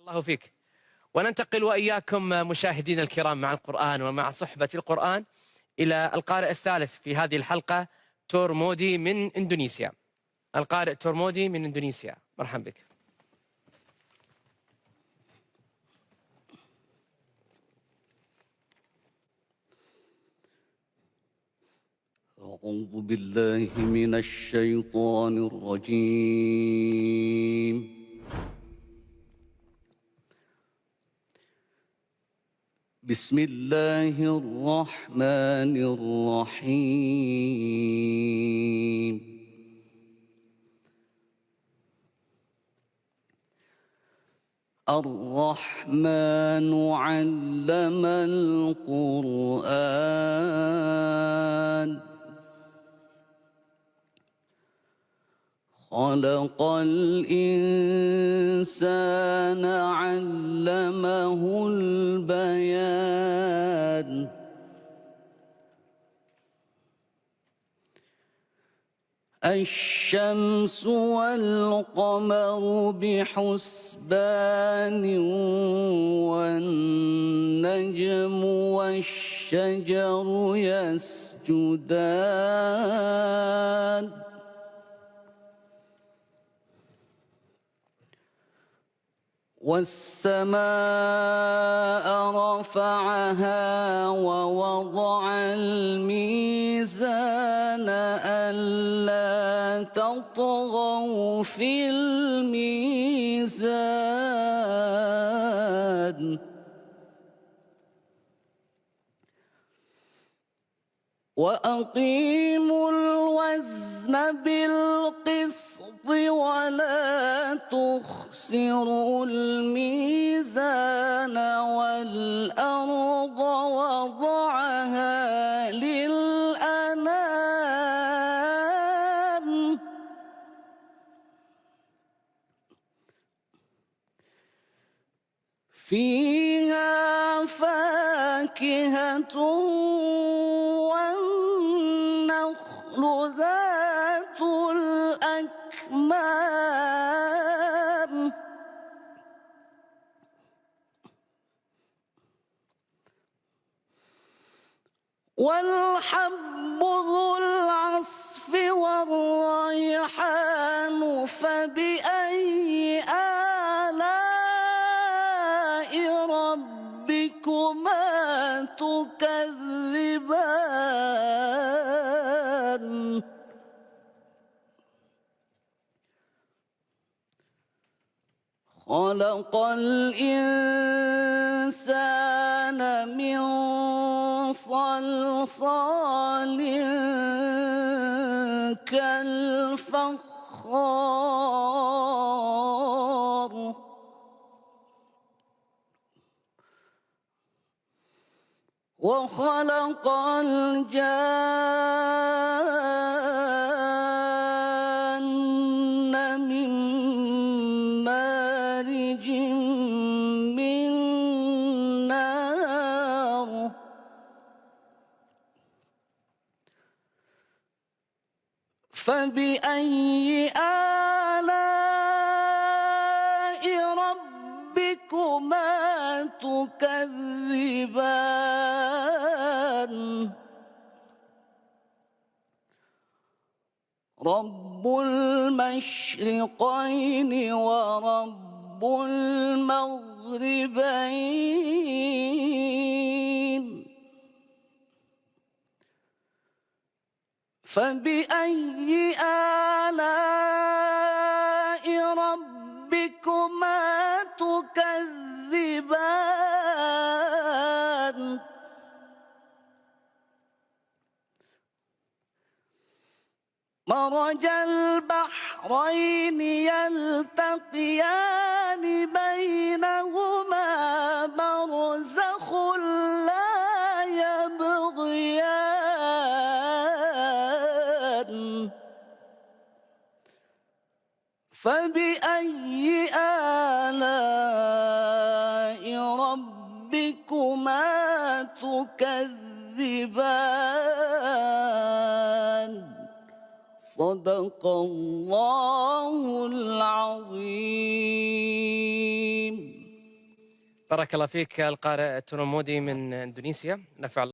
الله فيك. وننتقل وإياكم مشاهدينا الكرام مع القرآن ومع صحبة القرآن إلى القارئ الثالث في هذه الحلقة، تور مودي من إندونيسيا. القارئ تور مودي من إندونيسيا، مرحبا بك. أعوذ بالله من الشيطان الرجيم. بسم الله الرحمن الرحيم. الرحمن علم القرآن، خلق الإنسان علمه البيان. الشمس والقمر بحسبان، والنجم والشجر يسجدان. والسماء رفعها ووضع الميزان ألا تطغوا في الميزان. وأقيموا الوزن بالقسط ولا تخسروا الميزان، والأرض وضعها للأنام، فيها فاكهة والنخل ذات الأكمام، والحب ذو العصف والريحان، فبأي آلاء ربكما تكذبان. خلق الإنسان من صلصال كالفخار، وخلق الجان من مارج من نار. فبأي آلاء ربكما تكذبان. رب المشرقين ورب المغربين، فبأي آلاء ربكما تكذبان. مرج البحرين يلتقيان، بينهما برزخ لا يبغيان. فبأي آلاء ربكما تكذبان. صدق الله العظيم. بارك الله فيك القارئ تورو مودي من اندونيسيا، نفع